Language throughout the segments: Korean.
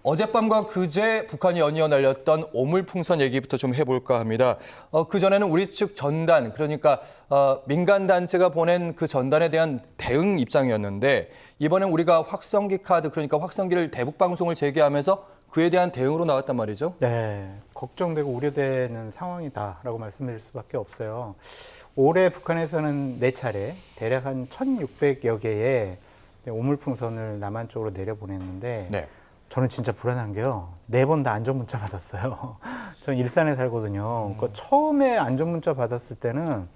어젯밤과 그제 북한이 연이어 날렸던 오물풍선 얘기부터 좀 해볼까 합니다. 그전에는 우리 측 전단, 그러니까 민간단체가 보낸 그 전단에 대한 대응 입장이었는데 이번엔 우리가 확성기 카드, 그러니까 확성기를 대북방송을 재개하면서 그에 대한 대응으로 나왔단 말이죠. 네, 걱정되고 우려되는 상황이다라고 말씀드릴 수밖에 없어요. 올해 북한에서는 4차례 대략 한 1,600여 개의 오물풍선을 남한 쪽으로 내려보냈는데 네. 저는 진짜 불안한 게요. 4번 다 안전 문자 받았어요. 전 일산에 살거든요. 그러니까 처음에 안전 문자 받았을 때는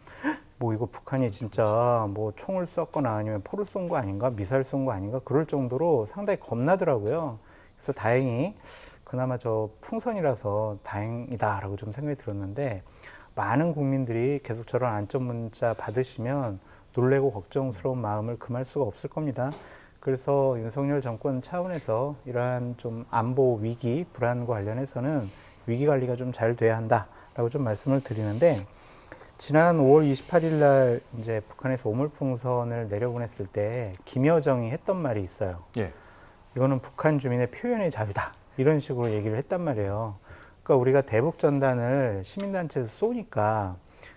뭐 이거 북한이 진짜 뭐 총을 쐈거나 아니면 포를 쏜 거 아닌가, 미사일 쏜 거 아닌가 그럴 정도로 상당히 겁나더라고요. 그래서 다행히 그나마 저 풍선이라서 다행이다라고 좀 생각이 들었는데 많은 국민들이 계속 저런 안전 문자 받으시면 놀래고 걱정스러운 마음을 금할 수가 없을 겁니다. 그래서 윤석열 정권 차원에서 이러한 좀 안보 위기, 불안과 관련해서는 위기 관리가 좀 잘 돼야 한다라고 좀 말씀을 드리는데 지난 5월 28일 날 이제 북한에서 오물풍선을 내려보냈을 때 김여정이 했던 말이 있어요. 예. 이거는 북한 주민의 표현의 자유다. 이런 식으로 얘기를 했단 말이에요. 그러니까 우리가 대북 전단을 시민단체에서 쏘니까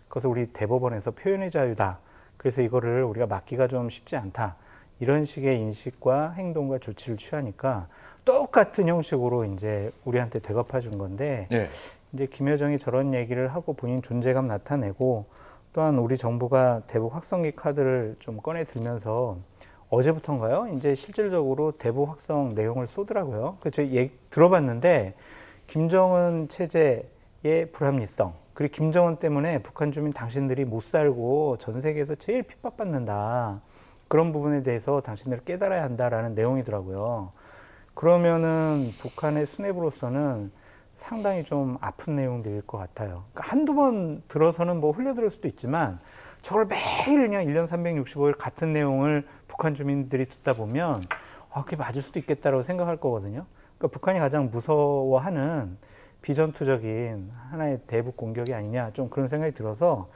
그것을 우리 대법원에서 표현의 자유다. 그래서 이거를 우리가 막기가 좀 쉽지 않다. 이런 식의 인식과 행동과 조치를 취하니까 똑같은 형식으로 이제 우리한테 되갚아 준 건데 예. 이제 김여정이 저런 얘기를 하고 본인 존재감 나타내고 또한 우리 정부가 대북 확성기 카드를 좀 꺼내 들면서 어제부터인가요? 이제 실질적으로 대북 확성 내용을 쏘더라고요. 그래서 들어봤는데 김정은 체제의 불합리성 그리고 김정은 때문에 북한 주민 당신들이 못 살고 전 세계에서 제일 핍박받는다. 그런 부분에 대해서 당신들을 깨달아야 한다라는 내용이더라고요. 그러면은 북한의 수뇌부로서는 상당히 좀 아픈 내용들일 것 같아요. 그러니까 한두 번 들어서는 뭐 흘려들을 수도 있지만 저걸 매일 그냥 1년 365일 같은 내용을 북한 주민들이 듣다 보면 그게 맞을 수도 있겠다라고 생각할 거거든요. 그러니까 북한이 가장 무서워하는 비전투적인 하나의 대북 공격이 아니냐 좀 그런 생각이 들어서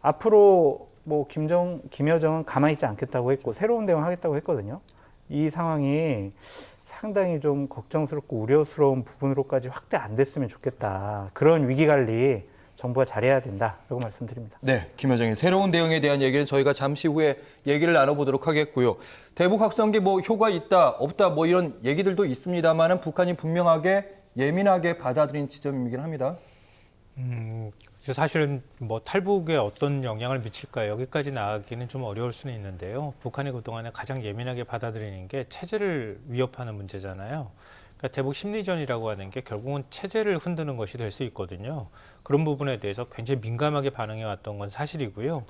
앞으로 뭐 김여정은 가만히 있지 않겠다고 했고 새로운 대응 하겠다고 했거든요. 이 상황이 상당히 좀 걱정스럽고 우려스러운 부분으로까지 확대 안 됐으면 좋겠다. 그런 위기 관리 정부가 잘해야 된다라고 말씀드립니다. 네, 김여정의 새로운 대응에 대한 얘기는 저희가 잠시 후에 얘기를 나눠보도록 하겠고요. 대북 확성기 뭐 효과 있다, 없다 뭐 이런 얘기들도 있습니다만은 북한이 분명하게 예민하게 받아들인 지점이긴 합니다. 사실은 뭐 탈북에 어떤 영향을 미칠까 여기까지 나가기는 좀 어려울 수는 있는데요. 북한이 그동안에 가장 예민하게 받아들이는 게 체제를 위협하는 문제잖아요. 그러니까 대북 심리전이라고 하는 게 결국은 체제를 흔드는 것이 될 수 있거든요. 그런 부분에 대해서 굉장히 민감하게 반응해 왔던 건 사실이고요.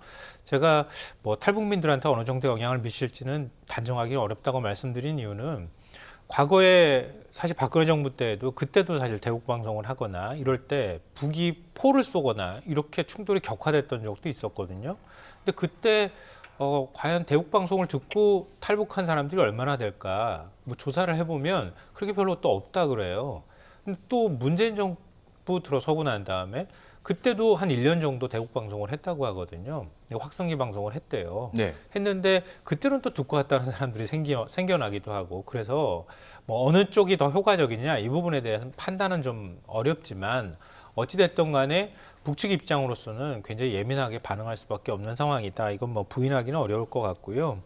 제가 뭐 탈북민들한테 어느 정도 영향을 미칠지는 단정하기 어렵다고 말씀드린 이유는 과거에 사실 박근혜 정부 때도 그때도 사실 대북 방송을 하거나 이럴 때 북이 포를 쏘거나 이렇게 충돌이 격화됐던 적도 있었거든요. 근데 그때 과연 대북 방송을 듣고 탈북한 사람들이 얼마나 될까 뭐 조사를 해보면 그렇게 별로 또 없다 그래요. 근데 또 문재인 정부 들어서고 난 다음에 그때도 한 1년 정도 대북 방송을 했다고 하거든요. 확성기 방송을 했대요. 네. 했는데 그때는 또 듣고 왔다는 사람들이 생겨나기도 하고 그래서 뭐 어느 쪽이 더 효과적이냐 이 부분에 대해서는 판단은 좀 어렵지만 어찌됐든 간에 북측 입장으로서는 굉장히 예민하게 반응할 수밖에 없는 상황이다. 이건 뭐 부인하기는 어려울 것 같고요.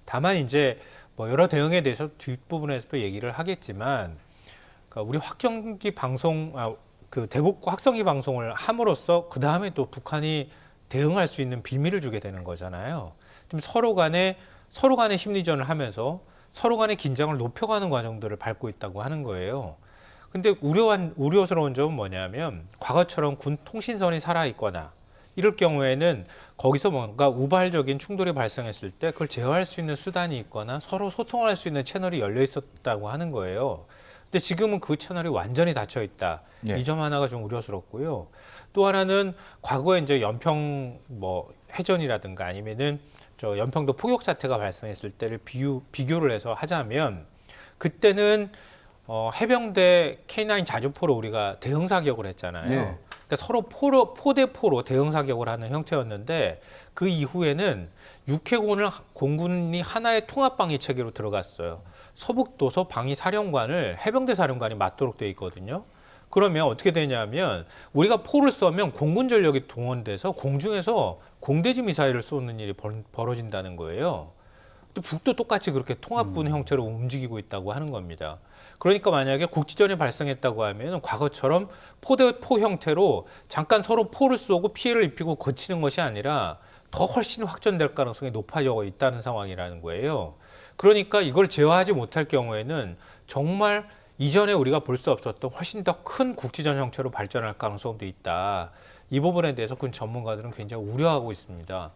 다만 이제 뭐 여러 대응에 대해서 뒷부분에서도 얘기를 하겠지만 그러니까 우리 확성기 방송 그 대북 확성기 방송을 함으로써 그 다음에 또 북한이 대응할 수 있는 빌미를 주게 되는 거잖아요. 좀 서로 간에 심리전을 하면서 서로 간의 긴장을 높여가는 과정들을 밟고 있다고 하는 거예요. 근데 우려스러운 점은 뭐냐면 과거처럼 군 통신선이 살아있거나 이럴 경우에는 거기서 뭔가 우발적인 충돌이 발생했을 때 그걸 제어할 수 있는 수단이 있거나 서로 소통할 수 있는 채널이 열려 있었다고 하는 거예요. 근데 지금은 그 채널이 완전히 닫혀 있다. 네. 이 점 하나가 좀 우려스럽고요. 또 하나는 과거에 이제 연평 뭐 해전이라든가 아니면은 저 연평도 포격 사태가 발생했을 때를 비교를 해서 하자면 그때는 해병대 K9 자주포로 우리가 대응 사격을 했잖아요. 네. 그러니까 서로 포대포로 대응 사격을 하는 형태였는데 그 이후에는 육해공군이 하나의 통합방위 체계로 들어갔어요. 서북도서 방위사령관을 해병대 사령관이 맡도록 돼 있거든요. 그러면 어떻게 되냐면 우리가 포를 쏘면 공군 전력이 동원돼서 공중에서 공대지 미사일을 쏘는 일이 벌어진다는 거예요. 또 북도 똑같이 그렇게 통합군 형태로 움직이고 있다고 하는 겁니다. 그러니까 만약에 국지전이 발생했다고 하면 과거처럼 포대포 형태로 잠깐 서로 포를 쏘고 피해를 입히고 거치는 것이 아니라 더 훨씬 확전될 가능성이 높아져 있다는 상황이라는 거예요. 그러니까 이걸 제어하지 못할 경우에는 정말 이전에 우리가 볼 수 없었던 훨씬 더 큰 국지전 형태로 발전할 가능성도 있다. 이 부분에 대해서 군 전문가들은 굉장히 우려하고 있습니다.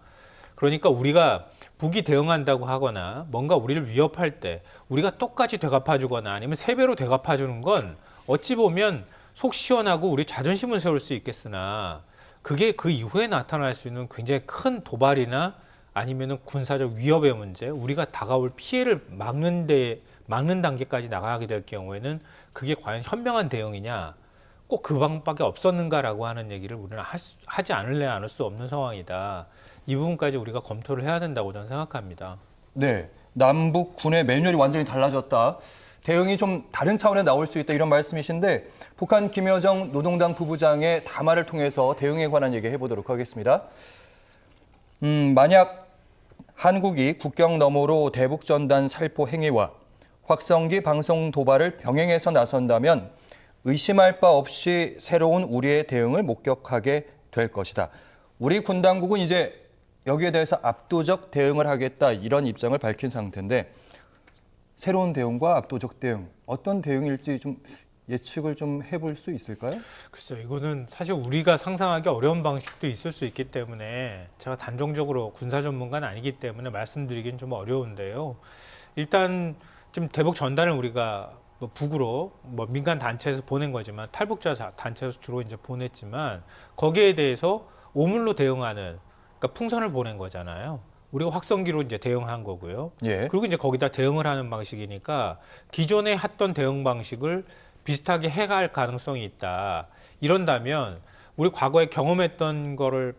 그러니까 우리가 북이 대응한다고 하거나 뭔가 우리를 위협할 때 우리가 똑같이 되갚아주거나 아니면 3배로 되갚아주는 건 어찌 보면 속 시원하고 우리 자존심을 세울 수 있겠으나 그게 그 이후에 나타날 수 있는 굉장히 큰 도발이나 아니면은 군사적 위협의 문제, 우리가 다가올 피해를 막는 단계까지 나가게 될 경우에는 그게 과연 현명한 대응이냐, 꼭 그 방법밖에 없었는가라고 하는 얘기를 우리는 하지 않을 수 없는 상황이다. 이 부분까지 우리가 검토를 해야 된다고 저는 생각합니다. 네, 남북 군의 매뉴얼이 완전히 달라졌다. 대응이 좀 다른 차원에 나올 수 있다 이런 말씀이신데 북한 김여정 노동당 부부장의 담화를 통해서 대응에 관한 얘기 해보도록 하겠습니다. 만약 한국이 국경 너머로 대북전단 살포 행위와 확성기 방송 도발을 병행해서 나선다면 의심할 바 없이 새로운 우리의 대응을 목격하게 될 것이다. 우리 군 당국은 이제 여기에 대해서 압도적 대응을 하겠다 이런 입장을 밝힌 상태인데 새로운 대응과 압도적 대응 어떤 대응일지 좀 예측을 좀 해볼 수 있을까요? 글쎄요, 이거는 사실 우리가 상상하기 어려운 방식도 있을 수 있기 때문에 제가 단정적으로 군사 전문가는 아니기 때문에 말씀드리긴 좀 어려운데요. 일단 지금 대북 전단을 우리가 뭐 북으로 뭐 민간 단체에서 보낸 거지만 탈북자 단체에서 주로 이제 보냈지만 거기에 대해서 오물로 대응하는 그러니까 풍선을 보낸 거잖아요. 우리가 확성기로 이제 대응한 거고요. 예. 그리고 이제 거기다 대응을 하는 방식이니까 기존에 했던 대응 방식을 비슷하게 해갈 가능성이 있다. 이런다면 우리 과거에 경험했던 거를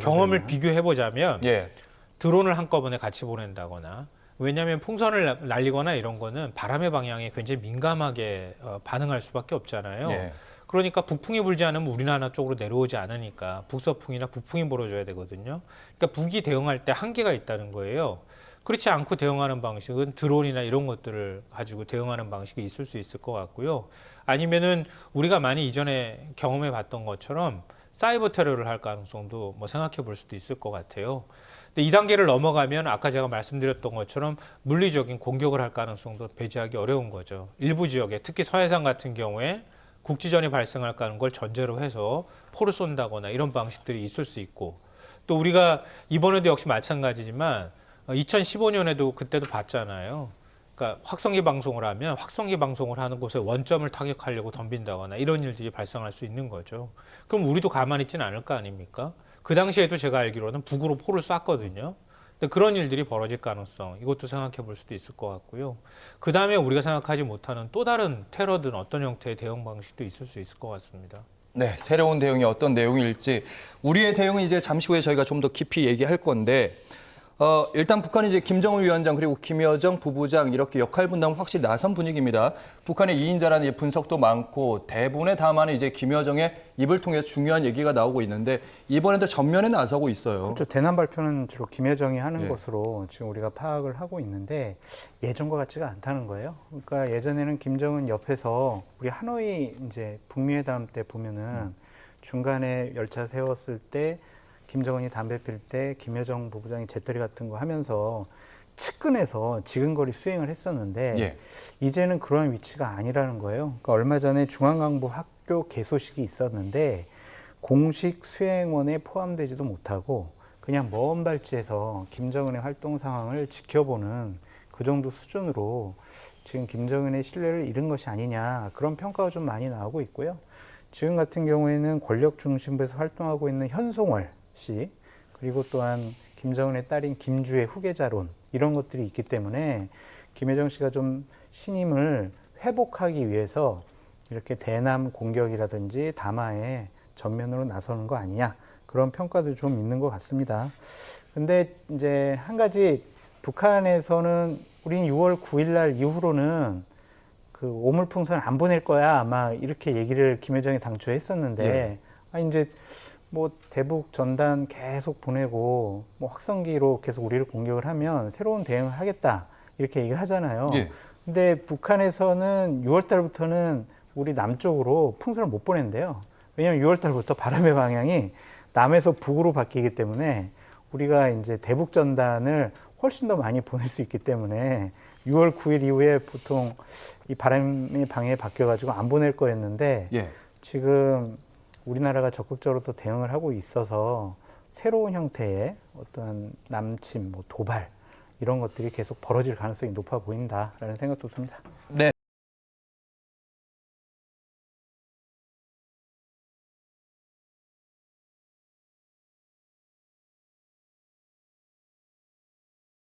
경험을 비교해 보자면 예. 드론을 한꺼번에 같이 보낸다거나 왜냐하면 풍선을 날리거나 이런 거는 바람의 방향에 굉장히 민감하게 반응할 수밖에 없잖아요. 예. 그러니까 북풍이 불지 않으면 우리나라 쪽으로 내려오지 않으니까 북서풍이나 북풍이 불어줘야 되거든요. 그러니까 북이 대응할 때 한계가 있다는 거예요. 그렇지 않고 대응하는 방식은 드론이나 이런 것들을 가지고 대응하는 방식이 있을 수 있을 것 같고요. 아니면은 우리가 많이 이전에 경험해 봤던 것처럼 사이버 테러를 할 가능성도 뭐 생각해 볼 수도 있을 것 같아요. 근데 이 단계를 넘어가면 아까 제가 말씀드렸던 것처럼 물리적인 공격을 할 가능성도 배제하기 어려운 거죠. 일부 지역에 특히 서해상 같은 경우에 국지전이 발생할까 하는 걸 전제로 해서 포를 쏜다거나 이런 방식들이 있을 수 있고 또 우리가 이번에도 역시 마찬가지지만 2015년에도 그때도 봤잖아요. 그러니까 확성기 방송을 하면 확성기 방송을 하는 곳에 원점을 타격하려고 덤빈다거나 이런 일들이 발생할 수 있는 거죠. 그럼 우리도 가만히 있지는 않을 거 아닙니까? 그 당시에도 제가 알기로는 북으로 포를 쐈거든요. 근데 그런 일들이 벌어질 가능성 이것도 생각해 볼 수도 있을 것 같고요. 그 다음에 우리가 생각하지 못하는 또 다른 테러든 어떤 형태의 대응 방식도 있을 수 있을 것 같습니다. 네, 새로운 대응이 어떤 내용일지 우리의 대응은 이제 잠시 후에 저희가 좀 더 깊이 얘기할 건데 일단 북한이 이제 김정은 위원장 그리고 김여정 부부장 이렇게 역할 분담을 확실히 나선 분위기입니다. 북한의 2인자라는 분석도 많고 대부분의 담화는 이제 김여정의 입을 통해서 중요한 얘기가 나오고 있는데 이번에도 전면에 나서고 있어요. 그렇죠. 대남 발표는 주로 김여정이 하는 예. 것으로 지금 우리가 파악을 하고 있는데 예전과 같지가 않다는 거예요. 그러니까 예전에는 김정은 옆에서 우리 하노이 이제 북미 회담 때 보면은 중간에 열차 세웠을 때 김정은이 담배 필 때 김여정 부부장이 재떨이 같은 거 하면서 측근에서 지근거리 수행을 했었는데 예. 이제는 그런 위치가 아니라는 거예요. 그러니까 얼마 전에 중앙간부 학교 개소식이 있었는데 공식 수행원에 포함되지도 못하고 그냥 먼 발치에서 김정은의 활동 상황을 지켜보는 그 정도 수준으로 지금 김정은의 신뢰를 잃은 것이 아니냐 그런 평가가 좀 많이 나오고 있고요. 지금 같은 경우에는 권력 중심부에서 활동하고 있는 현송월 씨 그리고 또한 김정은의 딸인 김주의 후계자론 이런 것들이 있기 때문에 김여정 씨가 좀 신임을 회복하기 위해서 이렇게 대남 공격이라든지 담화에 전면으로 나서는 거 아니냐 그런 평가도 좀 있는 것 같습니다. 근데 이제 한 가지 북한에서는 우린 6월 9일 날 이후로는 그 오물풍선 안 보낼 거야 아마 이렇게 얘기를 김여정이 당초 했었는데 예. 이제 뭐 대북 전단 계속 보내고 뭐 확성기로 계속 우리를 공격을 하면 새로운 대응을 하겠다 이렇게 얘기를 하잖아요. 예. 근데 북한에서는 6월 달부터는 우리 남쪽으로 풍선을 못 보낸대요. 왜냐하면 6월 달부터 바람의 방향이 남에서 북으로 바뀌기 때문에 우리가 이제 대북 전단을 훨씬 더 많이 보낼 수 있기 때문에 6월 9일 이후에 보통 이 바람의 방향이 바뀌어가지고 안 보낼 거였는데 예. 지금 우리나라가 적극적으로 또 대응을 하고 있어서 새로운 형태의 어떤 남침, 뭐 도발 이런 것들이 계속 벌어질 가능성이 높아 보인다라는 생각도 듭니다. 네.